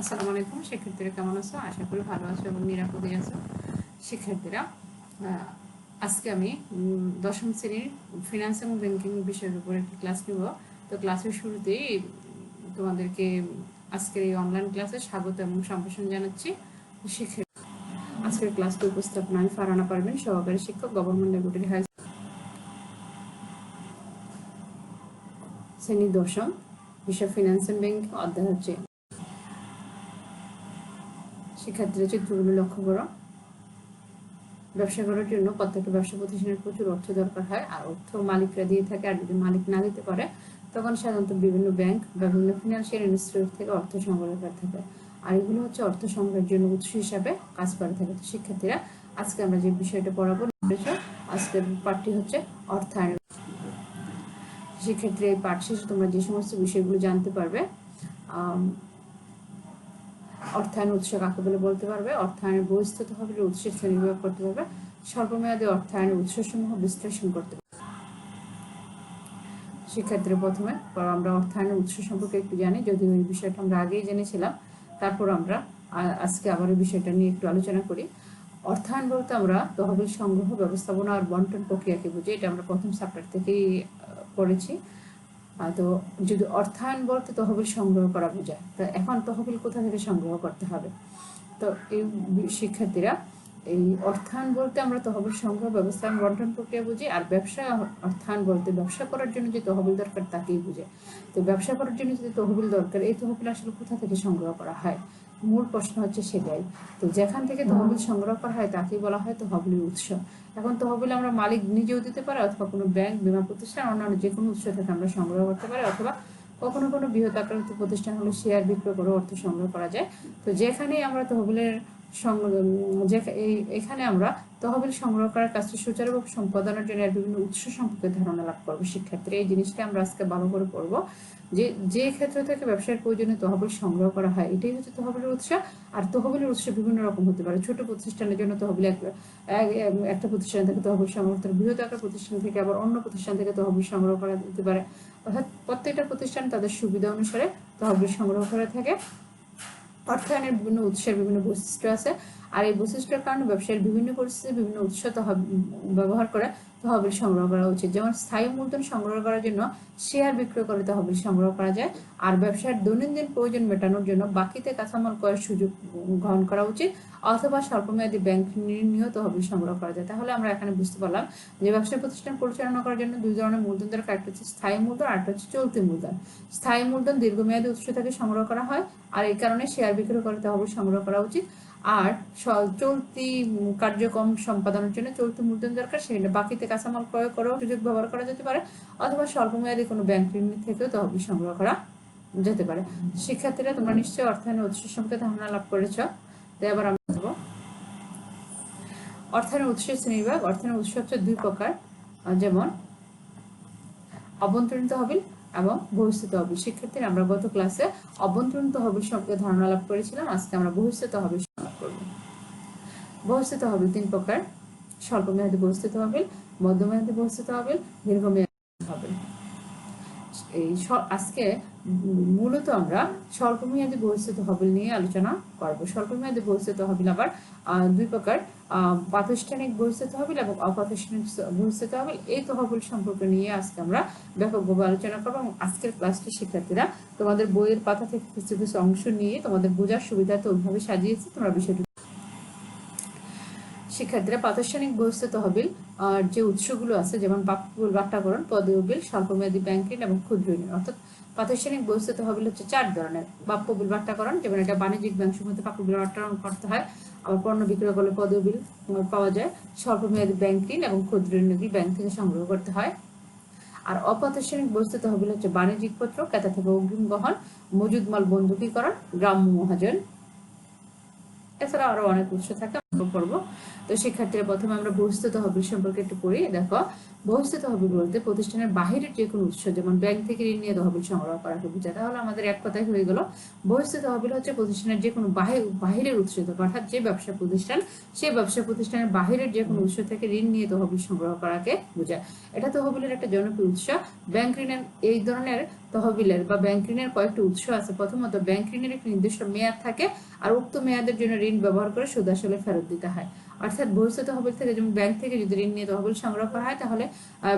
আসসালামু আলাইকুম শিক্ষার্থীরা, কেমন আছো? আশা করি ভালো আছো এবং নিরাপদে আছো। শিক্ষার্থীরা, আজকে আমি দশম শ্রেণীর ফিনান্স এবং ব্যাংকিং বিষয়ের উপর একটি ক্লাস নেব। তো ক্লাসের শুরুতেই তোমাদেরকে আজকের এই অনলাইন ক্লাসে স্বাগত এবং সম্ভাষণ জানাচ্ছি। আজকের ক্লাসটি উপস্থাপনা আমি ফারহানা পারভীন, সহকারী শিক্ষক, গভর্নমেন্ট ল্যাবরেটরি হাই শ্রেণী দশম, বিষয় ফিনান্স এন্ড ব্যাংকিং, অধ্যায় হচ্ছে। শিক্ষার্থীরা চিত্রগুলো লক্ষ্য করো। ব্যবসা করার জন্য প্রত্যেকটা ব্যবসা প্রতিষ্ঠানের প্রচুর অর্থ দরকার হয়, আর অর্থ মালিকরা দিয়ে থাকে। আর যদি মালিক না দিতে পারে তখন সাধারণত বিভিন্ন ব্যাংক বা বিভিন্ন ফিনান্সিয়াল ইনস্টিটিউট থেকে অর্থ সংগ্রহ করে থাকে, আর এগুলো হচ্ছে অর্থ সংগ্রহের জন্য উৎস হিসাবে কাজ করে থাকে। তো শিক্ষার্থীরা, আজকে আমরা যে বিষয়টা পড়াবো, আজকের পাঠটি হচ্ছে অর্থায়ন। সেক্ষেত্রে এই পাঠ শেষে তোমরা যে সমস্ত বিষয়গুলো জানতে পারবে, অর্থায়ন উৎস কাকে বলে বলতে পারবে, অর্থায়নের বহিঃস্থিত তহবিলের উৎসের শ্রেণীবিভাগ করতে পারবে, স্বল্পমেয়াদী অর্থায়নের উৎসসমূহ বিশ্লেষণ করতে পারবে। শিক্ষার্থীরা, প্রথমে আমরা অর্থায়নের উৎস সম্পর্কে একটু জানি, যদিও এই বিষয়টা আমরা আগেই জেনেছিলাম। তারপর আমরা আজকে আবার এই বিষয়টা নিয়ে একটু আলোচনা করি। অর্থায়ন বলতে আমরা তহবিল সংগ্রহ, ব্যবস্থাপনা আর বন্টন প্রক্রিয়াকে বুঝি। এটা আমরা প্রথম চ্যাপ্টার থেকেই পড়েছি। তো যদি অর্থায়ন বলতে তহবিল সংগ্রহ করা বোঝায়, তো এখন তহবিল কোথা থেকে সংগ্রহ করতে হবে? তো এই শিক্ষার্থীরা, এই অর্থায়ন বলতে আমরা তহবিল সংগ্রহ, ব্যবস্থাপনা, বন্টন প্রক্রিয়া বুঝি। আর ব্যবসা অর্থায়ন বলতে ব্যবসা করার জন্য যে তহবিল দরকার তাকেই বুঝে। তো ব্যবসা করার জন্য যে তহবিল দরকার, এই তহবিল আসলে কোথা থেকে সংগ্রহ করা হয়? মূল প্রশ্ন হচ্ছে সেটাই। তো যেখান থেকে তহবিল সংগ্রহ করা হয় তাকেই বলা হয় তহবিলের উৎস। এখন তহবিল আমরা মালিক নিজেও দিতে পারে, অথবা কোনো ব্যাংক, বীমা প্রতিষ্ঠান, অন্যান্য যে কোনো উৎস থেকে আমরা সংগ্রহ করতে পারি, অথবা কখনো কোনো বৃহৎ আকারের প্রতিষ্ঠান হলে শেয়ার বিক্রয় করে অর্থ সংগ্রহ করা যায়। তো যেখানেই আমরা তহবিলের এখানে আমরা তহবিল সংগ্রহ করার কাজটি সুচারুভাবে সম্পাদনের জন্য বিভিন্ন উৎস সম্পর্কে ধারণা লাভ করবো। শিক্ষার্থীরা, এই জিনিসটা আমরা আজকে ভালো করে পড়বো, যে ক্ষেত্র থেকে ব্যবসার প্রয়োজনে তহবিল সংগ্রহ করা হয় এটাই হচ্ছে তহবিলের উৎস। আর তহবিলের উৎস বিভিন্ন রকম হতে পারে। ছোট প্রতিষ্ঠানের জন্য তহবিল একটা প্রতিষ্ঠান থেকে তহবিল সংগ্রহ করতে, বৃহৎ আকার প্রতিষ্ঠান থেকে আবার অন্য প্রতিষ্ঠান থেকে তহবিল সংগ্রহ করা যেতে পারে। অর্থাৎ প্রত্যেকটা প্রতিষ্ঠান তাদের সুবিধা অনুসারে তহবিল সংগ্রহ করে থাকে। অর্থায়নের বিভিন্ন উৎসের বিভিন্ন বৈশিষ্ট্য আছে, আর এই বৈশিষ্ট্যের কারণে ব্যবসায়ের বিভিন্ন পরিস্থিতিতে বিভিন্ন উৎস ব্যবহার করে তহবিল সংগ্রহ করা উচিত। যেমন স্থায়ী মূলধন সংগ্রহ করার জন্য শেয়ার বিক্রয় করে তহবিল সংগ্রহ করা যায়, আর ব্যবসার দৈনন্দিন প্রয়োজন মেটানোর জন্য বাকিতে কাঁচামাল ক্রয়ের সুযোগ গ্রহণ করা উচিত, অথবা স্বল্পমেয়াদী ব্যাংক ঋণ নিয়েও তহবিল সংগ্রহ করা যায়। তাহলে আমরা এখানে বুঝতে পারলাম যে ব্যবসা প্রতিষ্ঠান পরিচালনা করার জন্য দুই ধরনের মূলধন দরকার। একটা হচ্ছে স্থায়ী মূলধন, আর একটা হচ্ছে চলতি মূলধন। স্থায়ী মূলধন দীর্ঘমেয়াদী উৎস থেকে সংগ্রহ করা হয়, আর এই কারণে শেয়ার বিক্রয় করে তহবিল সংগ্রহ করা উচিত। আর চলতি কার্যক্রম সম্পাদনের জন্য চলতি মূলধন দরকার, সেটা বাকিতে কাঁচামাল ক্রয় করেও সুযোগ ব্যবহার করা যেতে পারে, অথবা স্বল্পমেয়াদী কোনো ব্যাংক ঋণ থেকেও তহবিল সংগ্রহ করা যেতে পারে। শিক্ষার্থীরা, তোমরা নিশ্চয়ই অর্থায়নের উৎস সম্পর্কে ধারণা লাভ করেছ। তো এবার আমরা দেখব অর্থায়নের উৎসের শ্রেণীবিভাগ। অর্থায়নের উৎস হচ্ছে দুই প্রকার, যেমন অভ্যন্তরীণ তহবিল এবং বহিঃস্থ তহবিল। শিক্ষার্থীরা, আমরা গত ক্লাসে অভ্যন্তরীণ তহবিল সম্পর্কে ধারণা লাভ করেছিলাম। আজকে আমরা বহিঃস্থ তহবিল লাভ করব। বহিঃস্থ তহবিল তিন প্রকার: স্বল্পমেয়াদী বহিঃস্থ তহবিল, মধ্যমেয়াদী বহিঃস্থ তহবিল, দীর্ঘমেয়াদী তহবিল। আজকে মূলত আমরা স্বল্পমেয়াদী বহিঃস্থ তহবিল নিয়ে আলোচনা করব। স্বল্পমেয়াদী বহিঃস্থ তহবিল আবার দুই প্রকার: প্রাতিষ্ঠানিক বহিঃস্থ তহবিল এবং অপ্রাতিষ্ঠানিক বহিঃস্থ তহবিল। এই তহবিল সম্পর্কে নিয়ে আজকে আমরা ব্যাপকভাবে আলোচনা করব। এবং আজকের ক্লাসটি শিক্ষার্থীরা তোমাদের বইয়ের পাতা থেকে কিছু কিছু অংশ নিয়ে তোমাদের বোঝার সুবিধার্থে ওইভাবে সাজিয়েছি, তোমরা বিষয়টি। শিক্ষার্থীরা, প্রাতিষ্ঠানিক বহিঃস্থ তহবিল যে উৎসগুলো আছে, যেমন প্রাপ্যবিল বাট্টাকরণ, পদেয় বিল, স্বল্পমেয়াদী ব্যাংক ঋণ এবং ক্ষুদ্র ঋণ। অর্থাৎ প্রাতিষ্ঠানিক বহিঃস্থ তহবিল হচ্ছে চার ধরনের: প্রাপ্যবিল বাট্টাকরণ, যেমন এটা বাণিজ্যিক ব্যাংক সমূহে প্রাপ্যবিল বাট্টাকরণ করতে হয়, আবার পণ্য বিক্রয় করলে পদেয় বিল পাওয়া যায়। স্বল্পমেয়াদী ব্যাংক ঋণ এবং ক্ষুদ্র ঋণ ব্যাংক থেকে সংগ্রহ করতে হয়। আর অপ্রাতিষ্ঠানিক বহিঃস্থ তহবিল হচ্ছে বাণিজ্যিক পত্র, ক্রেতা থেকে অগ্রিম গ্রহণ, মজুদ মাল বন্ধকীকরণ, গ্রাম্য মহাজন। এছাড়া আরো অনেক উৎস থাকে, আমরা পড়বো। তো শিক্ষার্থীরা প্রথমে আমরা বহিস্থ তহবিল সম্পর্কে একটু পড়ি। দেখো, বহিস্থ তহবিল বলতে প্রতিষ্ঠানের বাহিরের যে কোনো উৎস, যেমন ব্যাংক থেকে ঋণ নিয়ে তহবিল সংগ্রহ করাকে বোঝায়। তাহলে আমাদের এক কথায় হয়ে গেল, বহিস্থ তহবিল হচ্ছে প্রতিষ্ঠানের যে কোনো বাহিরের উৎস থেকে, অর্থাৎ যে ব্যবসা প্রতিষ্ঠান, সেই ব্যবসা প্রতিষ্ঠানের বাহিরের যে কোনো উৎস থেকে ঋণ নিয়ে তহবিল সংগ্রহ করাকে বোঝায়। এটা তহবিলের একটা জনপ্রিয় উৎস। ব্যাংক ঋণের এই ধরনের তহবিলের বা ব্যাংক ঋণের কয়েকটি উৎস আছে। প্রথমত, ব্যাংক ঋণের একটি নির্দিষ্ট মেয়াদ থাকে, আর উক্ত মেয়াদের জন্য ঋণ ব্যবহার করে সুদ আসলে ফেরত দিতে হয়। অর্থাৎ বহিস্থ তহবিল থেকে, যেমন ব্যাংক থেকে যদি ঋণ নিয়ে তহবিল সংগ্রহ করা হয়, তাহলে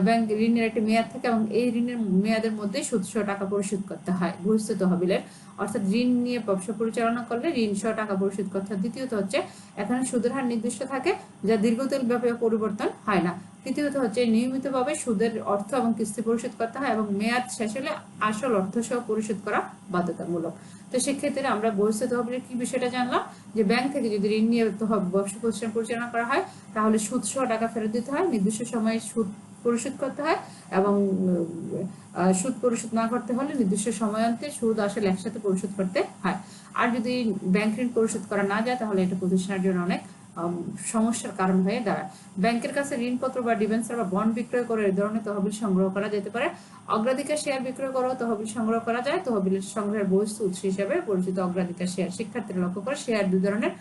ব্যাংক ঋণের একটি মেয়াদ থাকে এবং এই ঋণের মেয়াদের মধ্যে সুদ সহ টাকা পরিশোধ করতে হয় বহিস্থ তহবিলের। অর্থাৎ ঋণ নিয়ে ব্যবসা পরিচালনা করলে ঋণ সহ টাকা পরিশোধ করতে হয়। দ্বিতীয়ত হচ্ছে, এখানে সুদের হার নির্দিষ্ট থাকে, যা দীর্ঘদিন ব্যাপী পরিবর্তন হয় না। তৃতীয়ত হচ্ছে, নিয়মিতভাবে সুদের অর্থ এবং কিস্তি পরিশোধ করতে হয় এবং মেয়াদ শেষ হলে আসল অর্থ সহ পরিশোধ করা বাধ্যতামূলক। তো সেক্ষেত্রে আমরা বহিস্থ তহবিলের কি বিষয়টা জানলাম, যে ব্যাংক থেকে যদি ঋণ নিয়ে ব্যবসা প্রতিষ্ঠান পরিচালনা করা হয়, তাহলে সুদ সহ টাকা ফেরত দিতে হয়, নির্দিষ্ট সময়ে সুদ পরিশোধ করতে হয় এবং সুদ পরিশোধ না করতে হলে নির্দিষ্ট সময়ান্তে সুদ আসলে একসাথে পরিশোধ করতে হয়। আর যদি ব্যাংক ঋণ পরিশোধ করা না যায়, তাহলে এটা প্রতিষ্ঠানের জন্য অনেক সমস্যার কারণ হয়ে দাঁড়ায়। ব্যাংকের কাছে ঋণপত্র বা ডিবেঞ্চার বা বন্ড বিক্রয় করে এই ধরনের তহবিল সংগ্রহ করা যেতে পারে। অগ্রাধিকার শেয়ার বিক্রয় করেও তহবিল সংগ্রহ করা যায়। তহবিলের সংগ্রহের বহিস্থ উৎস হিসেবে পরিচিত অগ্রাধিকার শেয়ার। শিক্ষার্থীরা লক্ষ্য করে, শেয়ার দুই ধরনের,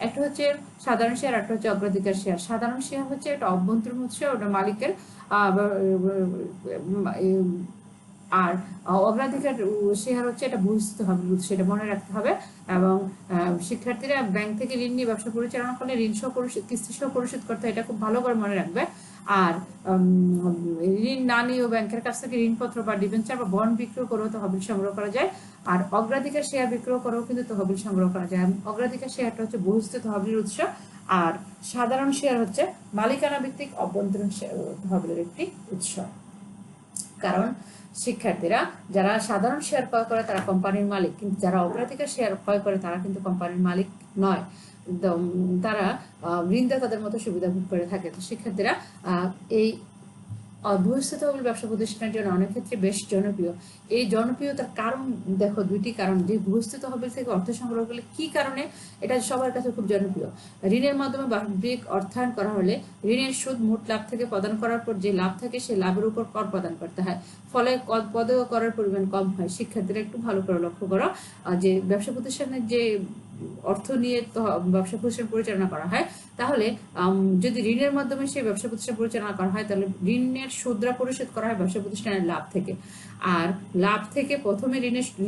একটা হচ্ছে সাধারণ শেয়ার, একটা হচ্ছে অগ্রাধিকার শেয়ার। সাধারণ শেয়ার হচ্ছে একটা অভ্যন্তরীণ উৎস, ওটা মালিকের আর অগ্রাধিকার শেয়ার হচ্ছে এটা বহিস্থ তহবিল উৎস, এটা মনে রাখতে হবে। এবং শিক্ষার্থীরা ব্যাংক থেকে ঋণ নিয়ে ব্যবসা পরিচালনা করলে ঋণ সহ পরিশোধ, কিস্তি সহ পরিশোধ করতে হয়, এটা খুব ভালো করে মনে রাখবে। আর ঋণ না নিয়েও ব্যাংকের কাছ থেকে ঋণপত্র বা ডিবেঞ্চার বা বন্ড বিক্রয় করেও তহবিল সংগ্রহ করা যায়। আর অগ্রাধিকার শেয়ার বিক্রয় করেও কিন্তু তহবিল সংগ্রহ করা যায়। অগ্রাধিকার শেয়ারটা হচ্ছে বহিস্থ তহবিলের উৎস, আর সাধারণ শেয়ার হচ্ছে মালিকানা ভিত্তিক অভ্যন্তরীণ তহবিলের একটি উৎস। কারণ শিক্ষার্থীরা, যারা সাধারণ শেয়ার ক্রয় করে তারা কোম্পানির মালিক, কিন্তু যারা অগ্রাধিকার শেয়ার ক্রয় করে তারা কিন্তু কোম্পানির মালিক নয়, তারা ঋণদাতাদের মতো সুবিধা ভোগ করে থাকে। তো শিক্ষার্থীরা, এই বহিস্থ তহবিল ব্যবসা প্রতিষ্ঠানের জন্য অনেক ক্ষেত্রে বেশ জনপ্রিয়। এই জনপ্রিয়তার কারণ দেখো, দুইটি কারণ। যে বহিস্থ তহবিল থেকে অর্থ সংগ্রহ করলে কি কারণে এটা সবার কাছে খুব জনপ্রিয়। ঋণের মাধ্যমে বার্ষিক অর্থায়ন করা হলে ঋণের সুদ মোট লাভ থেকে প্রদান করার পর যে লাভ থাকে সেই লাভের উপর কর প্রদান করতে হয়, ফলে পদেয় করার পরিমাণ কম হয়। শিক্ষার্থীরা একটু ভালো করে লক্ষ্য করো, যে ব্যবসা প্রতিষ্ঠানের যে অর্থ নিয়ে ব্যবসা প্রতিষ্ঠান পরিচালনা করা হয়, তাহলে যদি ঋণের মাধ্যমে সেই ব্যবসা প্রতিষ্ঠান পরিচালনা করা হয়, তাহলে ঋণের সুদরা পরিশোধ করা হয় ব্যবসা প্রতিষ্ঠানের লাভ থেকে। আর লাভ থেকে প্রথমে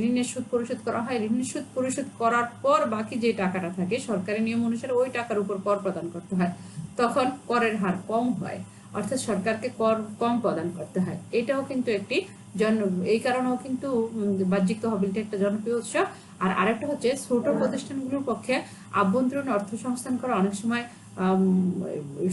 ঋণের সুদ পরিশোধ করা হয়। ঋণের সুদ পরিশোধ করার পর বাকি যে টাকাটা থাকে, সরকারি নিয়ম অনুসারে ওই টাকার উপর কর প্রদান করতে হয়। তখন করের হার কম হয়, অর্থাৎ সরকারকে কর কম প্রদান করতে হয়। এটাও কিন্তু একটি এই কারণেও কিন্তু বাহ্যিক তহবিলটা একটা জনপ্রিয় উৎস। আর আরেকটা হচ্ছে, ছোট প্রতিষ্ঠানগুলোর পক্ষে আভ্যন্তরীণ অর্থ সংস্থান করা অনেক সময়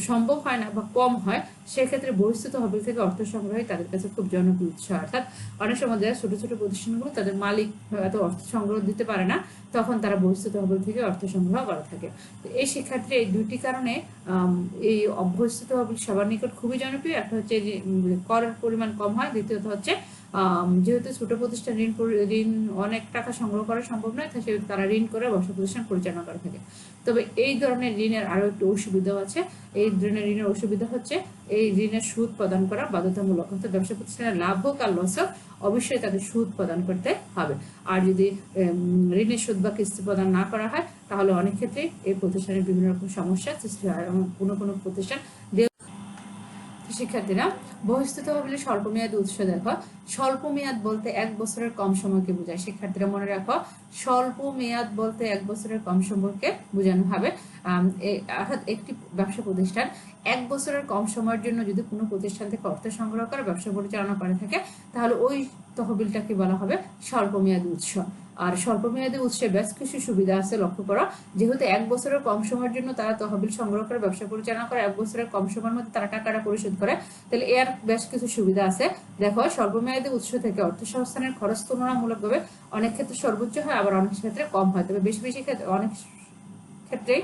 সম্ভব হয় না বা কম হয়। সেক্ষেত্রে বহিস্থ তহবিল থেকে অর্থ সংগ্রহে তাদের কাছে খুব জনপ্রিয় উৎস। অর্থাৎ অনেক সময় যারা ছোট ছোট প্রতিষ্ঠানগুলো, তাদের মালিক এত অর্থ সংগ্রহ দিতে পারে না, তখন তারা বহিস্থ তহবিল থেকে অর্থ সংগ্রহ করা থাকে। তো এই শিক্ষার্থী, এই দুইটি কারণে এই বহিস্থ তহবিল সবার নিকট খুবই জনপ্রিয়। একটা হচ্ছে যে করের পরিমাণ কম হয়, দ্বিতীয়ত হচ্ছে যেহেতু ছোট প্রতিষ্ঠান ঋণ অনেক টাকা সংগ্রহ করা সম্ভব নয়, সেহেতু তারা ঋণ করে ব্যবসা প্রতিষ্ঠান পরিচালনা করে থাকে। তবে এই ধরনের ঋণের আরো একটু অসুবিধাও আছে। এই ধরনের ঋণের অসুবিধা হচ্ছে, এই ঋণের সুদ প্রদান করা বাধ্যতামূলক, অর্থাৎ ব্যবসা প্রতিষ্ঠানের লাভ হোক আর লস হোক, অবশ্যই তাদের সুদ প্রদান করতে হবে। আর যদি ঋণের সুদ বা কিস্তি প্রদান না করা হয়, তাহলে অনেক ক্ষেত্রে এই প্রতিষ্ঠানের বিভিন্ন রকম সমস্যার সৃষ্টি হয় এবং কোনো কোনো প্রতিষ্ঠান। শিক্ষার্থীরা, বহিস্থ তহবিলের স্বল্প মেয়াদী উৎস দেখো। স্বল্প মেয়াদ বলতে 1 বছরের কম সময়কে বোঝায়। শিক্ষার্থীরা মনে রাখো, স্বল্প মেয়াদ বলতে 1 বছরের কম সময়কে বোঝানো হবে। অর্থাৎ একটি ব্যবসা প্রতিষ্ঠান 1 বছরের কম সময়ের জন্য যদি কোনো প্রতিষ্ঠান থেকে অর্থ সংগ্রহ করে ব্যবসা পরিচালনা করে থাকে, তাহলে ওই তহবিলটাকে বলা হবে স্বল্প মেয়াদী উৎস। আর স্বল্প মেয়াদী উৎসে বেশ কিছু সুবিধা আছে, লক্ষ্য করো। যেহেতু 1 বছরের কম সময়ের জন্য তারা তহবিল সংগ্রহ করে ব্যবসা পরিচালনা করে, 1 বছরের কম সময়ের মধ্যে তারা টাকাটা পরিশোধ করে, তাহলে এর বেশ কিছু সুবিধা আছে। দেখো, স্বল্প মেয়াদী উৎস থেকে অর্থ সংস্থানের খরচ তুলনামূলকভাবে অনেক ক্ষেত্রে সর্বোচ্চ হয়, আবার অনেক ক্ষেত্রে কম হয়। তবে বেশি বেশি ক্ষেত্রে অনেক ক্ষেত্রে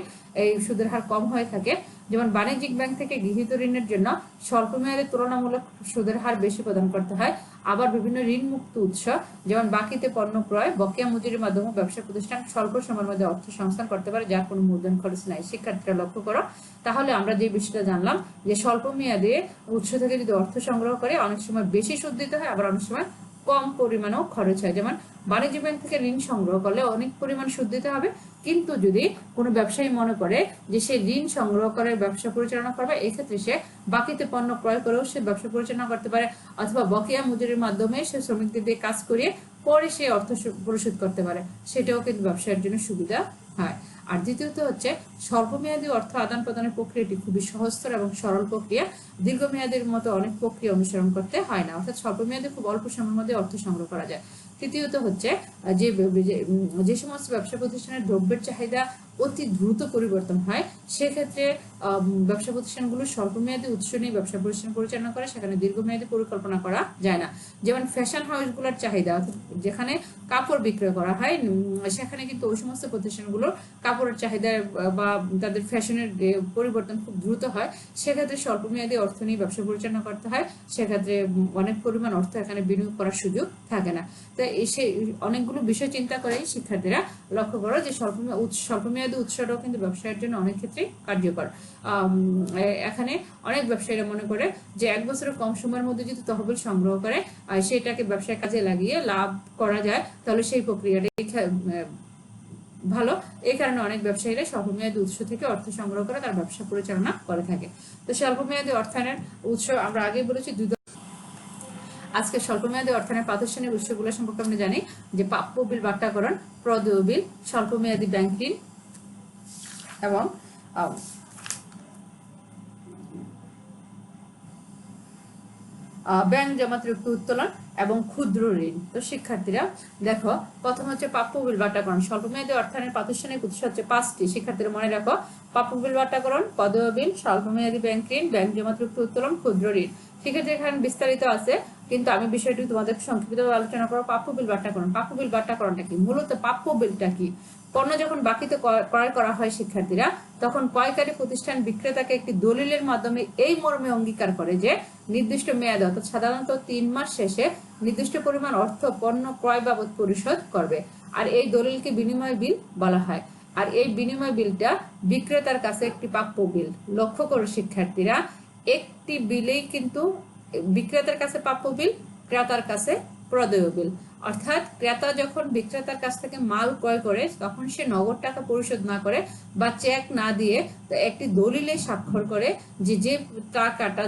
এই সুদের হার কম হয়ে থাকে। যেমন বাণিজ্যিক ব্যাংক থেকে গৃহীত ঋণের জন্য স্বল্প মেয়াদে তুলনামূলক সুদের হার বেশি প্রদান করতে হয়, আবার বিভিন্ন ঋণ মুক্ত উৎস, যেমন বাকিতে পণ্য ক্রয়, বকেয়া মজুরির মাধ্যমে ব্যবসা প্রতিষ্ঠান স্বল্প সময়ের মধ্যে অর্থ সংস্থান করতে পারে, যার কোনো মূলধন খরচ নাই। শিক্ষার্থীরা লক্ষ্য করো, তাহলে আমরা যে বিষয়টা জানলাম যে স্বল্প মেয়াদে উৎস থেকে যদি অর্থ সংগ্রহ করে অনেক সময় বেশি সুদ দিতে হয়, আবার অনেক সময় কম পরিমাণেও খরচ হয়। যেমন বাণিজ্য ব্যাংক থেকে ঋণ সংগ্রহ করলে অনেক পরিমাণ সুদ দিতে হবে, কিন্তু যদি কোনো ব্যবসায়ী মনে করে যে সে ঋণ সংগ্রহ করে ব্যবসা পরিচালনা করবে, এক্ষেত্রে সে বাকিতে পণ্য ক্রয় করেও সে ব্যবসা পরিচালনা করতে পারে, অথবা বকেয়া মজুরির মাধ্যমে সে শ্রমিকদের দিয়ে কাজ করিয়ে পরে সে অর্থ পরিশোধ করতে পারে, সেটাও কিন্তু ব্যবসায়ের জন্য সুবিধা হয়। আর দ্বিতীয়ত হচ্ছে স্বল্পমেয়াদী অর্থ আদান প্রদানের প্রক্রিয়াটি খুবই সহজতর এবং সরল প্রক্রিয়া, দীর্ঘমেয়াদের মতো অনেক প্রক্রিয়া অনুসরণ করতে হয় না, অর্থাৎ স্বল্পমেয়াদে খুব অল্প সময়ের মধ্যে অর্থ সংগ্রহ করা যায়। তৃতীয়ত হচ্ছে যে সমস্ত ব্যবসা প্রতিষ্ঠানের দ্রব্যের চাহিদা অতি দ্রুত পরিবর্তন হয়, সেক্ষেত্রে ব্যবসা প্রতিষ্ঠানগুলো স্বল্পমেয়াদী উৎস নিয়ে ব্যবসা প্রতিষ্ঠান পরিচালনা করে, সেখানে দীর্ঘমেয়াদী পরিকল্পনা করা যায় না। যেমন ফ্যাশন হাউসগুলোর চাহিদা, যেখানে কাপড় বিক্রয় করা হয়, সেখানে কিন্তু ওই সমস্ত প্রতিষ্ঠানগুলোর কাপড়ের চাহিদা বা তাদের ফ্যাশনের পরিবর্তন খুব দ্রুত হয়, সেক্ষেত্রে স্বল্পমেয়াদী অর্থ নিয়ে ব্যবসা পরিচালনা করতে হয়, সেক্ষেত্রে অনেক পরিমাণ অর্থ এখানে বিনিয়োগ করার সুযোগ থাকে না। তাই সে অনেকগুলো বিষয় চিন্তা করেই শিক্ষার্থীরা লক্ষ্য করো যে স্বল্পমেয়াদী উৎসটাও কিন্তু ব্যবসায়ের জন্য অনেক ক্ষেত্রে কার্যকর। এখানে অনেক ব্যবসায়ীরা মনে করে যে 1 বছরের কম সময়ের মধ্যে যদি তহবিল সংগ্রহ করে সেটাকে ব্যবসায় কাজে লাগিয়ে লাভ করা যায়, তাহলে সেই প্রক্রিয়াটাই ভালো। এই কারণে অনেক ব্যবসায়ীরা স্বল্পমেয়াদী উৎস থেকে অর্থ সংগ্রহ করে তার ব্যবসা পরিচালনা করে থাকে। তো স্বল্পমেয়াদী অর্থায়নের উৎস আমরা আগেই বলেছি দুই। আজকে স্বল্পমেয়াদী অর্থায়নের প্রাতিষ্ঠানিক উৎসগুলো সম্পর্কে আমরা জানি যে প্রাপ্য বিল বাট্টাকরণ, প্রদেয় বিল, স্বল্পমেয়াদী ব্যাংক ঋণ এবং ব্যাংক জমাতিরিক্ত উত্তোলন এবং ক্ষুদ্র ঋণ। তো শিক্ষার্থীরা দেখো, প্রথম হচ্ছে প্রাপ্য বিল বাট্টাকরণ। স্বল্পমেয়াদী অর্থায়নের প্রাতিষ্ঠানিক উৎস হচ্ছে 5টি। শিক্ষার্থীরা মনে রাখো, প্রাপ্য বিল বাট্টাকরণ, প্রদেয় বিল, স্বল্পমেয়াদী ব্যাংক ঋণ, ব্যাংক জমাতিরিক্ত উত্তোলন, ক্ষুদ্র ঋণ। সেক্ষেত্রে এখানে বিস্তারিত আছে, কিন্তু আমি বিষয়টি তোমাদের সংক্ষিপ্তভাবে আলোচনা করব। প্রাপ্য বিল বাট্টাকরণ। প্রাপ্য বিল বাট্টাকরণটা কি? মূলত প্রাপ্য বিলটা কি? পণ্য যখন বাকিতে ক্রয় করা হয় শিক্ষার্থীরা, তখন ক্রয়কারী প্রতিষ্ঠান বিক্রেতাকে একটি দলিলের মাধ্যমে এই মর্মে অঙ্গীকার করে যে নির্দিষ্ট মেয়াদে, অর্থাৎ সাধারণত 3 মাস শেষে নির্দিষ্ট পরিমাণ অর্থ পণ্য ক্রয় বাবদ পরিশোধ করবে। আর এই দলিলকে বিনিময় বিল বলা হয়। আর এই বিনিময় বিলটা বিক্রেতার কাছে একটি প্রাপ্য বিল। লক্ষ্য করো শিক্ষার্থীরা, একটি বিলেই কিন্তু বিক্রেতার কাছে প্রাপ্য বিল, ক্রেতার কাছে প্রদেয় বিল। অর্থাৎ ক্রেতা যখন বিক্রেতার কাছ থেকে মাল ক্রয় করে, তখন সে নগদ টাকা পরিশোধ না করে বা চেক না দিয়ে একটি দলিলে স্বাক্ষর করে যে যে টাকাটা,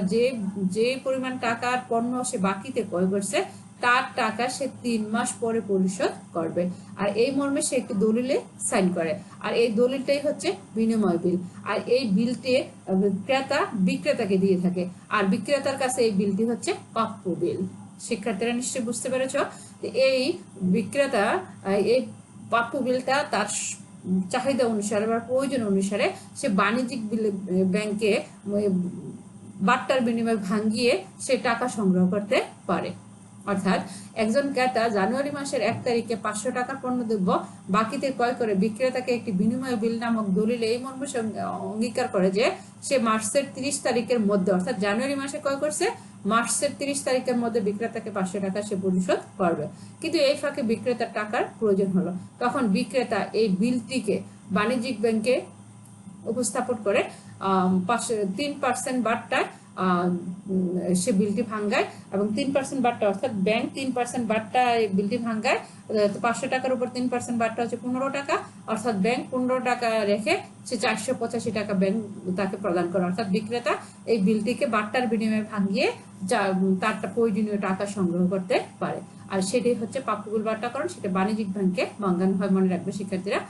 যে পরিমাণ টাকার পণ্য সে বাকিতে ক্রয় করছে, তার টাকা সে 3 মাস পরে পরিশোধ করবে। আর এই মর্মে সে একটি দলিলে সাইন করে। আর এই দলিলটাই হচ্ছে বিনিময় বিল। আর এই বিলটি ক্রেতা বিক্রেতাকে দিয়ে থাকে, আর বিক্রেতার কাছে এই বিলটি হচ্ছে প্রাপ্য বিল। শিক্ষার্থীরা নিশ্চয়ই বুঝতে পেরেছ, এই বিক্রেতা এই প্রাপ্য বিলটা তার চাহিদা অনুসারে বা প্রয়োজন অনুসারে সে বাণিজ্যিক ব্যাংকে বাট্টার বিনিময়ে ভাঙিয়ে সে টাকা সংগ্রহ করতে পারে। অর্থাৎ একজন ক্রেতা জানুয়ারি মাসের 1 তারিখে 500 টাকার পণ্যদ্রব্য বাকিতে ক্রয় করে বিক্রেতাকে একটি বিনিময় বিল নামক দলিলে এই মর্মে অঙ্গীকার করে যে সে মার্চের 30 তারিখের মধ্যে, অর্থাৎ জানুয়ারি মাসে ক্রয় করছে, মার্চের 30 তারিখের মধ্যে বিক্রেতাকে 500 টাকা সে পরিশোধ করবে। কিন্তু এই ফাঁকে বিক্রেতার টাকার প্রয়োজন হলো, তখন বিক্রেতা এই বিলটিকে বাণিজ্যিক ব্যাংকে উপস্থাপন করে 3% বাট্টায় সে বিলটি ভাঙ্গায়, এবং 3% বাট্টা, অর্থাৎ ব্যাংক 3% বাট্টা বিলটি ভাঙ্গায়। 500 টাকার উপর 3% বাট্টা হচ্ছে 15 টাকা, অর্থাৎ ব্যাংক 15 টাকা রেখে সে 485 টাকা ব্যাংক তাকে প্রদান করে। অর্থাৎ বিক্রেতা এই বিলটিকে বাট্টার বিনিময়ে ভাঙিয়ে তার প্রয়োজনীয় টাকা সংগ্রহ করতে পারে। আর সেটাই হচ্ছে প্রাপ্য বিল বাট্টাকরণ। সেটা বাণিজ্যিক ব্যাংকে ভাঙ্গানো হয়, মনে রাখবে শিক্ষার্থীরা।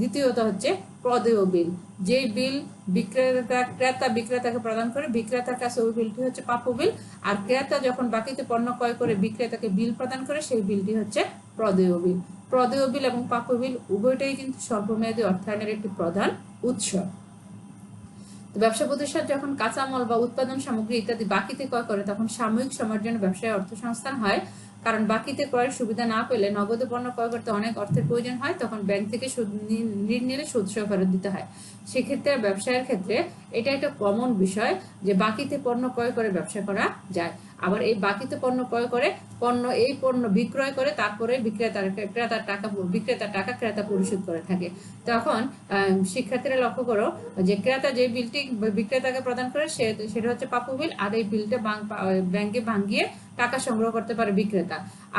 দ্বিতীয়ত হচ্ছে প্রদেয় বিল। যে বিল ক্রেতা বিক্রেতাকে প্রদান করে, বিক্রেতার কাছে ওই বিলটি হচ্ছে প্রাপ্য বিল। আর ক্রেতা যখন বাকিতে পণ্য ক্রয় করে বিক্রেতাকে বিল প্রদান করে, সেই বিলটি হচ্ছে প্রদেয় বিল। প্রদেয় বিল এবং প্রাপ্য বিল উভয়টাই কিন্তু স্বল্পমেয়াদী অর্থায়নের একটি প্রধান উৎস। ব্যবসা প্রতিষ্ঠান যখন কাঁচামাল বা উৎপাদন সামগ্রী ইত্যাদি বাকিতে ক্রয় করে, তখন সাময়িক সময়ের জন্য ব্যবসায় অর্থ সংস্থান হয়। কারণ বাকিতে ক্রয়ের সুবিধা না পেলে নগদে পণ্য ক্রয় করতে অনেক অর্থের প্রয়োজন হয়, তখন ব্যাংক থেকে ঋণ নিলে সুদ সহ ফেরত দিতে হয়। সেক্ষেত্রে ব্যবসায়ের ক্ষেত্রে এটা একটা কমন বিষয় যে বাকিতে পণ্য ক্রয় করে ব্যবসা করা যায়। আবার এই বাকিতে পণ্য ক্রয় করে এই পণ্য বিক্রয় করে তারপরে ক্রেতার টাকা ক্রেতা পরিশোধ করে থাকে। তখন শিক্ষার্থীরা লক্ষ্য করো যে ক্রেতা যে বিলটি বিক্রেতাকে প্রদান করে সেটা হচ্ছে প্রাপ্য বিল, আর এই বিলটা ব্যাংকে ভাঙিয়ে টাকা সংগ্রহ করতে পারে বিক্রেতা।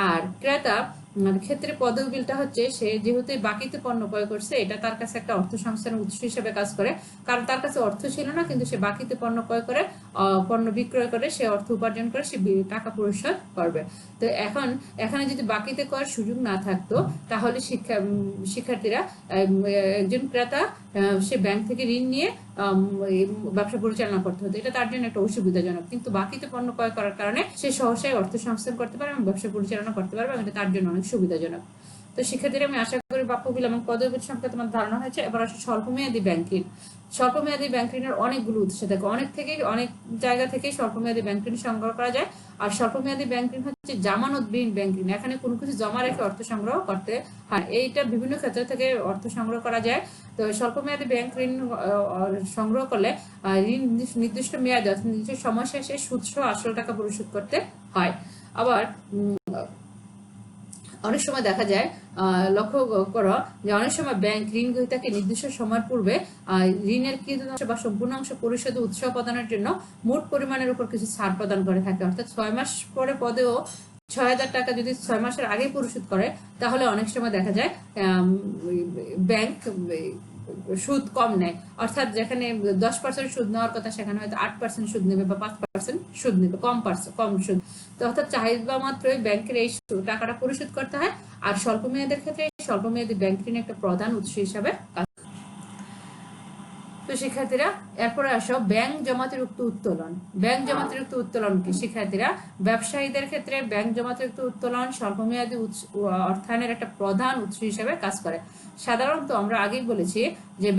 আর ক্রেতা ক্ষেত্রে পদক বিলটা হচ্ছে সে যেহেতু বাকিতে পণ্য ক্রয় করছে, এটা তার কাছে একটা অর্থ সংস্থানের উৎস হিসেবে কাজ করে, কারণ তার কাছে অর্থ ছিল না, কিন্তু সে বাকিতে পণ্য ক্রয় করে পণ্য বিক্রয় করে সে অর্থ উপার্জন করে সে টাকা পরিশোধ করবে। তো এখানে যদি বাকিতে করার সুযোগ না থাকতো তাহলে শিক্ষার্থীরা একজন ক্রেতা সে ব্যাংক থেকে ঋণ নিয়ে ব্যবসা পরিচালনা করতে হতো, এটা তার জন্য একটা অসুবিধাজনক। কিন্তু বাকিতে পণ্য ক্রয় করার কারণে সে সহসায় অর্থ সংস্থান করতে পারে এবং ব্যবসা পরিচালনা করতে পারবে, এবং এটা তার জন্য অনেক সুবিধাজনক। তো শিক্ষার্থীরা আমি আশা করি প্রাপ্য বিল এবং পদবিল সম্পর্কে তোমার ধারণা হয়েছে। এবার আসলে স্বল্পমেয়াদী ব্যাংক ঋণ। স্বল্পমেয়াদী ব্যাংক ঋণের অনেকগুলো উৎস থাকে, অনেক জায়গা থেকে স্বল্পমেয়াদী ব্যাংক ঋণ সংগ্রহ করা যায়। আর স্বল্পমেয়াদী ব্যাংক ঋণ হচ্ছে জামানতবিহীন ব্যাংক ঋণ, এখানে কোনো কিছু জমা রেখে অর্থ সংগ্রহ করতে হয়, এইটা বিভিন্ন ক্ষেত্র থেকে অর্থ সংগ্রহ করা যায়। তো স্বল্পমেয়াদী ব্যাংক ঋণ সংগ্রহ করলে ঋণ নির্দিষ্ট মেয়াদে অর্থাৎ নির্দিষ্ট সময় শেষে সুদসহ আসল টাকা পরিশোধ করতে হয়। আবার অনেক সময় দেখা যায়, লক্ষ্য করো যে অনেক সময় ব্যাংক ঋণ গ্রহীতাকে নির্দিষ্ট সময়ের পূর্বে ঋণের কিছু অংশ বা সম্পূর্ণ অংশ পরিশোধে উৎসাহ প্রদানের জন্য মোট পরিমাণের উপর কিছু ছাড় প্রদান করে থাকে। অর্থাৎ 6 মাস পরে পদেও 6,000 টাকা যদি 6 মাসের আগে পরিশোধ করে, তাহলে অনেক সময় দেখা যায় ব্যাংক সুদ কম নেয়। অর্থাৎ যেখানে 10% সুদ নেওয়ার কথা সেখানে হয়তো 8% সুদ নেবে বা 5% সুদ নেবে, কম সুদ। তো অর্থাৎ চাহিদা মাত্রই ব্যাংকের এই টাকাটা পরিশোধ করতে হয়। আর স্বল্প মেয়াদের ক্ষেত্রে স্বল্পমেয়াদী ব্যাংক ঋণ একটা প্রধান উৎস হিসাবে কাজ। তো শিক্ষার্থীরা এরপরে আসো ব্যাংক জমাতিরিক্ত উত্তোলন। ব্যাংক জমাতিরিক্ত উত্তোলন কি? শিক্ষার্থীরা ব্যবসায়ীদের ক্ষেত্রে ব্যাংক জমাতিরিক্ত উত্তোলন স্বল্পমেয়াদী অর্থায়নের একটা প্রধান উৎস হিসেবে কাজ করে। সাধারণত আমরা আগেই বলেছি যে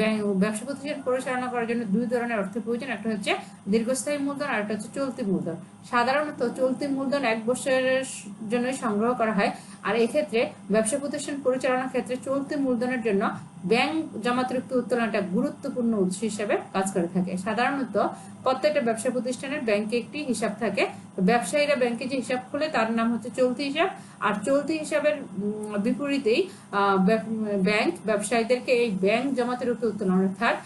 ব্যবসা প্রতিষ্ঠান পরিচালনা করার জন্য দুই ধরনের অর্থের প্রয়োজন, একটা হচ্ছে দীর্ঘস্থায়ী মূলধন আর একটা হচ্ছে চলতি মূলধন। সাধারণত চলতি মূলধন 1 বছরের জন্য সংগ্রহ করা হয়, আর এক্ষেত্রে ব্যবসা প্রতিষ্ঠান পরিচালনার ক্ষেত্রে চলতি মূলধনের জন্য ব্যাংক জমাতিরিক্ত উত্তোলন একটা গুরুত্বপূর্ণ উৎস হিসেবে কাজ করে থাকে। সাধারণত প্রত্যেকটা ব্যবসা প্রতিষ্ঠানের ব্যাংকে একটি হিসাব থাকে। ব্যবসায়ীরা ব্যাংকে যে হিসাব খোলে তার নাম হচ্ছে চলতি হিসাব, আর চলতি হিসাবের বিপরীতেই ব্যাংক ব্যবসায়ীদেরকে এই ব্যাংক জমাতিরিক্ত উত্তোলন অর্থাৎ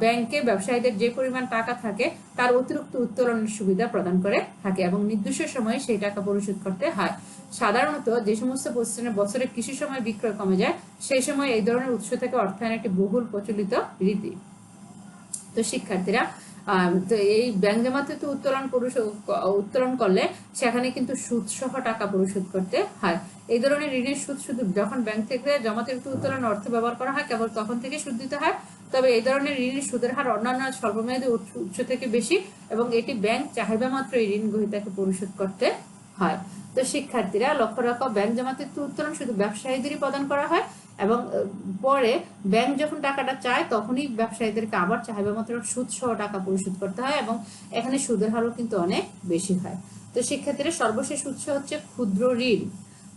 ব্যাংকে ব্যবসায়ীদের যে পরিমাণ টাকা থাকে তার অতিরিক্ত উত্তোলনের সুবিধা প্রদান করে থাকে এবং নির্দিষ্ট সময়ে সেই টাকা পরিশোধ করতে হয়। সাধারণত যে সমস্ত প্রতিষ্ঠানে বছরে কিছু সময় বিক্রয় কমে যায়, সেই সময় এই ধরনের উৎস থেকে অর্থায়ন একটি বহুল প্রচলিত রীতি। তো শিক্ষার্থীরা তো এই ব্যাংক জমাতিরিক্ত উত্তোলন করলে সেখানে কিন্তু সুদ সহ টাকা পরিশোধ করতে হয়। এই ধরনের ঋণের সুদ শুধু যখন ব্যাংক থেকে জমাতিরিক্ত উত্তোলন অর্থ ব্যবহার করা হয় কেবল তখন থেকে সুদ দিতে হয়। তবে এই ধরনের ঋণের সুদের হার অন্যান্য স্বল্পমেয়াদী উৎস থেকে বেশি এবং এটি ব্যাংক চাহিদা মাত্র এই ঋণ গ্রহীতাকে পরিশোধ করতে হয়। তো শিক্ষার্থীরা লক্ষ্য রাখো, ব্যাংক জমাতিরিক্ত উত্তোলন শুধু ব্যবসায়ীদেরই প্রদান করা হয় এবং পরে ব্যাংক যখন টাকাটা চায় তখনই ব্যবসায়ীদেরকে আবার চাহিদা মতো সুদ সহ টাকা পরিশোধ করতে হয় এবং এখানে সুদের হারও কিন্তু অনেক বেশি হয়। তো শিক্ষার্থীরা সর্বশেষ উৎস হচ্ছে ক্ষুদ্র ঋণ।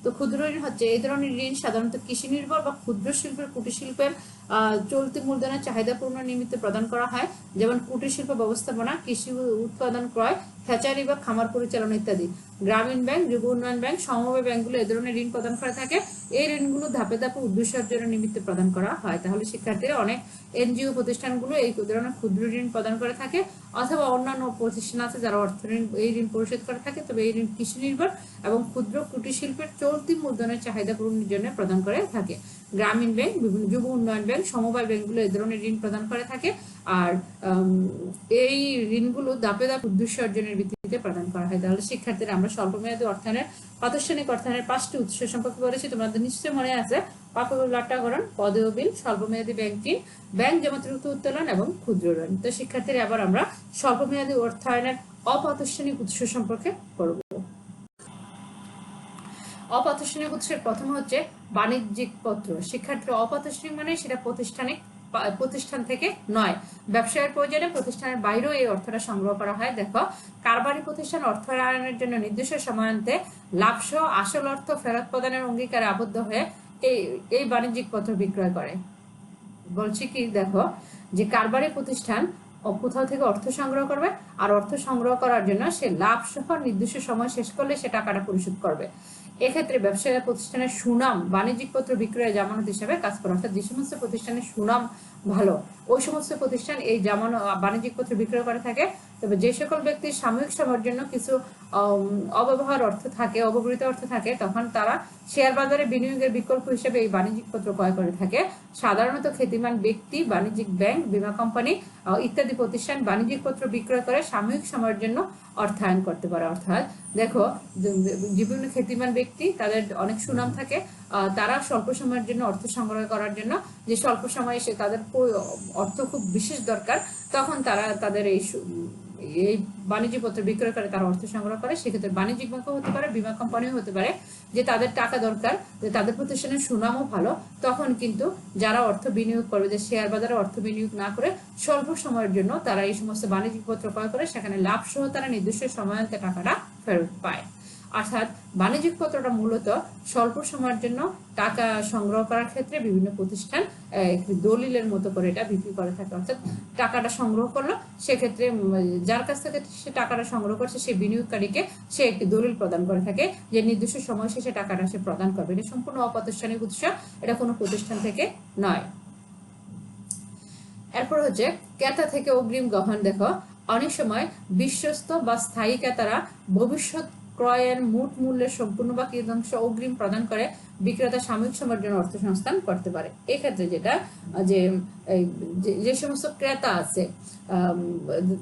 তো ক্ষুদ্র ঋণ হচ্ছে এই ধরনের ঋণ সাধারণত কৃষি নির্ভর বা ক্ষুদ্র শিল্পের কুটির শিল্পের চলতি মূলধনের চাহিদা পূর্ণ নিমিত্তে প্রদান করা হয়, যেমন কুটির শিল্প ব্যবস্থাপনা, কৃষি উৎপাদন ক্রয়, হ্যাচারি বা খামার পরিচালনা ইত্যাদি। গ্রামীণ ব্যাংক, যুব উন্নয়ন ব্যাংক, সমবায় ব্যাংকগুলো এই ধরনের ঋণ প্রদান করে থাকে। এই ঋণগুলো ধাপে ধাপে উদ্দেশ্য অর্জনের নিমিত্তে প্রদান করা হয়। তাহলে শিক্ষার্থীরা অনেক এনজিও প্রতিষ্ঠানগুলো এই ধরনের ক্ষুদ্র ঋণ প্রদান করে থাকে, অথবা অন্যান্য প্রতিষ্ঠান আছে যারা অর্থ ঋণ এই ঋণ পরিশোধ করে থাকে। তবে এই ঋণ কৃষি নির্ভর এবং ক্ষুদ্র কুটির শিল্পের চলতি মূলধনের চাহিদা পূরণের জন্য প্রদান করে থাকে। গ্রামীণ ব্যাংক, বিভিন্ন যুব উন্নয়ন ব্যাংক, সমবায় ব্যাংকগুলো এই ধরনের ঋণ প্রদান করে থাকে। আর এই ঋণগুলো ধাপে ধাপে উদ্দেশ্য অর্জনের ভিত্তিতে প্রদান করা হয়। তাহলে শিক্ষার্থীরা আমরা স্বল্পমেয়াদী অর্থায়নের প্রাতিষ্ঠানিক অর্থায়নের 5টি উৎস সম্পর্কে বলেছি, তোমাদের নিশ্চয়ই মনে আছে। প্রাপ্য বিল লট্টাকরণ, পদেয় বিল, স্বল্পমেয়াদী ব্যাংক ঋণ, ব্যাংক জমাতিরিক্ত উত্তোলন এবং ক্ষুদ্র ঋণ। তো শিক্ষার্থীরা আবার আমরা স্বল্পমেয়াদী অর্থায়নের অপ্রাতিষ্ঠানিক উৎস সম্পর্কে পড়ব। অপ্রাতিষ্ঠানিক উৎসের প্রথম হচ্ছে বাণিজ্যিক পত্র। শিক্ষার্থীরা অপ্রাতিষ্ঠানিক মানে সেটা প্রতিষ্ঠান থেকে নয়, ব্যবসায়ের প্রয়োজনে প্রতিষ্ঠানের বাইরেও এই অর্থটা সংগ্রহ করা হয়। দেখো, কারবারি প্রতিষ্ঠান অর্থায়নের জন্য নির্দিষ্ট সময়ান্তে লাভসহ আসল অর্থ ফেরত প্রদানের অঙ্গীকারে আবদ্ধ হয়ে এই বাণিজ্যিক পত্র বিক্রয় করে। বলছি কি, দেখো যে কারবারি প্রতিষ্ঠান কোথাও থেকে অর্থ সংগ্রহ করবে, আর অর্থ সংগ্রহ করার জন্য সে লাভ সহ নির্দিষ্ট সময় শেষ করলে সে টাকাটা পরিশোধ করবে। এক্ষেত্রে ব্যবসায়ী প্রতিষ্ঠানের সুনাম বাণিজ্যিক পত্র বিক্রয়ের জামানত হিসেবে কাজ করে। অর্থাৎ যে সমস্ত প্রতিষ্ঠানের সুনাম ভালো ওই সমস্ত প্রতিষ্ঠান এই বাণিজ্যিক পত্র বিক্রয় করে থাকে। তবে যে সকল ব্যক্তির সাময়িক সময়ের জন্য কিছু অব্যবহার অর্থ থাকে, অব্যবহৃত অর্থ থাকে, তখন তারা শেয়ার বাজারে বিনিয়োগের বিকল্প হিসেবে এই বাণিজ্যিক পত্র ক্রয় করে থাকে। সাধারণত খ্যাতিমান ব্যক্তি, বাণিজ্যিক ব্যাংক, বীমা কোম্পানি ইত্যাদি প্রতিষ্ঠান বাণিজ্যিক পত্র বিক্রয় করে সাময়িক সময়ের জন্য অর্থায়ন করতে পারে। অর্থাৎ দেখো, বিভিন্ন খ্যাতিমান ব্যক্তি তাদের অনেক সুনাম থাকে, তারা স্বল্প সময়ের জন্য অর্থ সংগ্রহ করার জন্য, যে স্বল্প সময়ে এসে তাদের অর্থ খুব বিশেষ দরকার, তখন তারা তাদের এই বাণিজ্যিক পত্র বিক্রয় করে তারা অর্থ সংগ্রহ করে। সেক্ষেত্রে বাণিজ্যিক ব্যাংক হতে পারে, বীমা কোম্পানিও হতে পারে, যে তাদের টাকা দরকার, যে তাদের প্রতিষ্ঠানের সুনামও ভালো, তখন কিন্তু যারা অর্থ বিনিয়োগ করবে, যে শেয়ার বাজারে অর্থ বিনিয়োগ না করে স্বল্প সময়ের জন্য তারা এই সমস্ত বাণিজ্যিক পত্র ক্রয় করে, সেখানে লাভ সহ তারা নির্দিষ্ট সময়ান্তে টাকাটা ফেরত পায়। অর্থাৎ বাণিজ্যিক পত্রটা মূলত স্বল্প সময়ের জন্য টাকা সংগ্রহ করার ক্ষেত্রে বিভিন্ন প্রতিষ্ঠান একটি দলিলের মতো করে এটা বিক্রি করে থাকে। অর্থাৎ টাকাটা সংগ্রহ করলো, সেক্ষেত্রে যার কাছ থেকে সে টাকাটা সংগ্রহ করছে সেই বিনিয়োগকারীকে সে একটি দলিল প্রদান করে থাকে যে নির্দিষ্ট সময় শেষে টাকাটা সে প্রদান করবে। এটা সম্পূর্ণ অপ্রাতিষ্ঠানিক উৎস, এটা কোনো প্রতিষ্ঠান থেকে নয়। এরপর হচ্ছে ক্রেতা থেকে অগ্রিম গ্রহণ। দেখো, অনেক সময় বিশ্বস্ত বা স্থায়ী ক্রেতারা ভবিষ্যৎ ক্রয়ের মোট মূল্যের সম্পূর্ণ বা কিছু অগ্রিম প্রদান করে বিক্রেতা সাময়িক সময়ের জন্য অর্থ সংস্থান করতে পারে। এক্ষেত্রে যেটা যে সমস্ত ক্রেতা আছে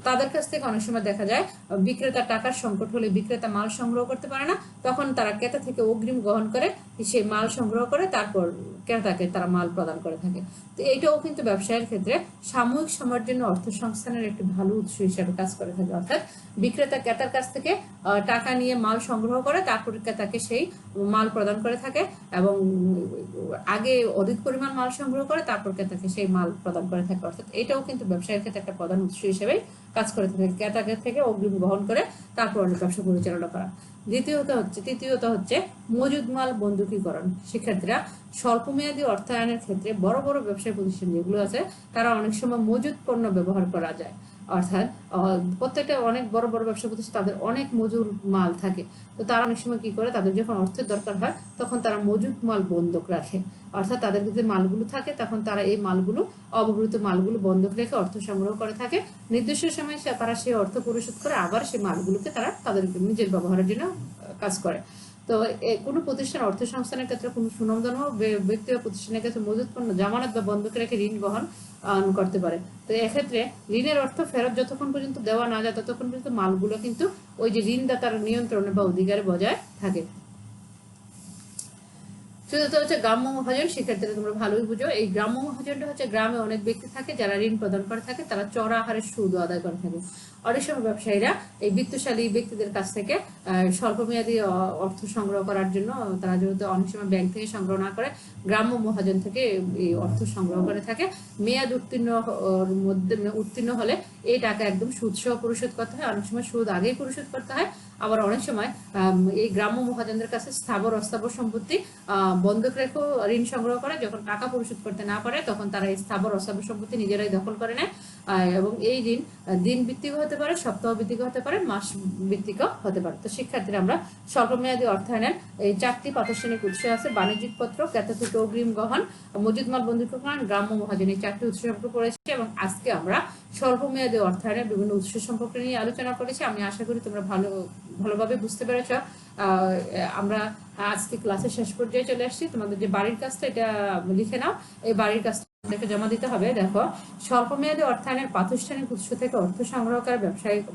তাদের কাছ থেকে অনেক সময় দেখা যায় বিক্রেতার টাকার সংকট হলে বিক্রেতা মাল সংগ্রহ করতে পারে না, তখন তারা ক্রেতা থেকে অগ্রিম গ্রহণ করে সেই মাল সংগ্রহ করে তারপর ক্রেতাকে তারা মাল প্রদান করে থাকে। তো এইটাও কিন্তু ব্যবসায়ের ক্ষেত্রে সাময়িক সময়ের জন্য অর্থ সংস্থানের একটি ভালো উৎস হিসেবে কাজ করে থাকে। অর্থাৎ বিক্রেতা ক্রেতার কাছ থেকে টাকা নিয়ে মাল সংগ্রহ করে তারপর ক্রেতাকে সেই মাল প্রদান করে থাকে, এবং আগে অধিক পরিমাণ মাল সংগ্রহ করে তারপর ক্রেতাকে সেই মাল প্রদান করে থাকে। অর্থাৎ এটাও কিন্তু ব্যবসায়ের ক্ষেত্রে একটা প্রধান উৎস হিসেবে কাজ করে থাকে, ক্রেতাকে থেকে অগ্রিম গ্রহণ করে তারপর ব্যবসা পরিচালনা করা। তৃতীয়ত হচ্ছে মজুদ মাল বন্ধুকীকরণ। সেক্ষেত্রে স্বল্পমেয়াদী অর্থায়নের ক্ষেত্রে বড় বড় ব্যবসায়ী প্রতিষ্ঠান যেগুলো আছে তারা অনেক সময় মজুদ পণ্য ব্যবহার করা যায়। অর্থাৎ প্রত্যেকটা অনেক বড় বড় ব্যবসা প্রতিষ্ঠান তাদের অনেক মজুদ মাল থাকে, তো তারা অনেক সময় কি করে, তাদের যখন অর্থের দরকার হয় তখন তারা মজুদ মাল বন্ধক রাখে। অর্থাৎ তাদের যে মালগুলো থাকে তখন তারা এই মালগুলো, অব্যবহৃত মালগুলো বন্ধক রেখে অর্থ সংগ্রহ করে থাকে। নির্দিষ্ট সময় তারা সেই অর্থ পরিশোধ করে আবার সেই মালগুলোকে তারা তাদের নিজের ব্যবহারের জন্য কাজ করে। তো কোনো প্রতিষ্ঠান অর্থ সংস্থানের ক্ষেত্রে কোনো সুনামধন্য ব্যক্তি বা প্রতিষ্ঠানের ক্ষেত্রে মজুদ পণ্য জামানত বা বন্ধক রেখে ঋণ গ্রহণ করতে পারে। তো এক্ষেত্রে ঋণের অর্থ ফেরত যতক্ষণ পর্যন্ত দেওয়া না যায় ততক্ষণ পর্যন্ত মালগুলো কিন্তু ওই যে ঋণদাতার নিয়ন্ত্রণে বা অধিকারে বজায় থাকে। চতুর্থ হচ্ছে গ্রাম্য মহাজন। সেক্ষেত্রে তোমরা ভালোই বুঝো, এই গ্রাম্য মহাজনটা হচ্ছে গ্রামে অনেক ব্যক্তি থাকে যারা ঋণ প্রদান করে থাকে, তারা চড়া হারে সুদ আদায় করে থাকে। অনেক সময় ব্যবসায়ীরা এই বিত্তশালী ব্যক্তিদের কাছ থেকে স্বল্পমেয়াদী অর্থ সংগ্রহ করার জন্য তারা যেহেতু অনেক সময় ব্যাংক থেকে সংগ্রহ না করে গ্রাম্য মহাজন থেকে এই অর্থ সংগ্রহ করে থাকে। মেয়াদ উত্তীর্ণ হলে এই টাকা একদম সুদ সহ পরিশোধ করতে হয়। অনেক সময় সুদ আগেই পরিশোধ করতে হয়, আবার অনেক সময় এই গ্রাম্য মহাজনদের কাছে স্থাবর অস্থাবর সম্পত্তি বন্ধক রেখেও ঋণ সংগ্রহ করে। যখন টাকা পরিশোধ করতে না পারে তখন তারা এই স্থাবর অস্থাবর সম্পত্তি নিজেরাই দখল করে নেয়, এবং এই ঋণ দিন ভিত্তিক হতে পারে, সপ্তাহ ভিত্তিক হতে পারে, মাস ভিত্তিক হতে পারে। তো শিক্ষার্থীরা আমরা স্বল্পমেয়াদী অর্থায়নের এই 4টি প্রাতিষ্ঠানিক উৎস আছে: বাণিজ্যিক পত্র, ক্রেতা থেকে অগ্রিম গ্রহণ, মজুদ মাল বন্ধুকীকরণ, গ্রাম্য মহাজন, এই 4টি উৎস সম্পর্কে পড়েছি। এবং আজকে আমরা স্বল্পমেয়াদী অর্থায়নের বিভিন্ন উৎস সম্পর্কে নিয়ে আলোচনা করেছি। আমি আশা করি তোমরা ভালোভাবে বুঝতে পেরেছ। আমরা আজকে ক্লাসের শেষ পর্যায়ে চলে আসছি। তোমাদের যে বাড়ির কাজটা এটা লিখে নাও, এই বাড়ির কাজটা জমা দিতে হবে। দেখো, স্বল্পমেয়াদী অর্থায়নের প্রাতিষ্ঠানিক উৎস থেকে অর্থ সংগ্রহ করে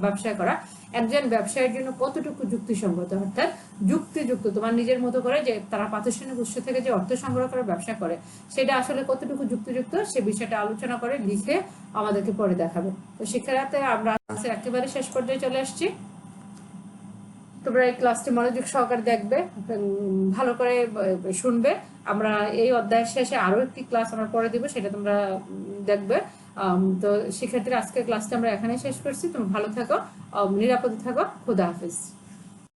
ব্যবসা করা একজন ব্যবসায়ীর জন্য কতটুকু যুক্তিসঙ্গত, অর্থাৎ যুক্তিযুক্ত। তোমার নিজের মতো করে যে তারা প্রাতিষ্ঠানিক উৎস থেকে যে অর্থ সংগ্রহ করে ব্যবসা করে সেটা আসলে কতটুকু যুক্তিযুক্ত সে বিষয়টা আলোচনা করে লিখে আমাদেরকে পরে দেখাবে। তো শিক্ষার্থী, আমরা একেবারে শেষ পর্যায়ে চলে আসছি। তোমরা এই ক্লাসটি মনোযোগ সহকারে দেখবে, ভালো করে শুনবে। আমরা এই অধ্যায়ের শেষে আরো একটি ক্লাস আমরা পরে দিব, সেটা তোমরা দেখবে। তো শিক্ষার্থীরা, আজকের ক্লাসটা আমরা এখানে শেষ করছি। তোমরা ভালো থাকো, নিরাপদে থাকো। খোদা হাফেজ।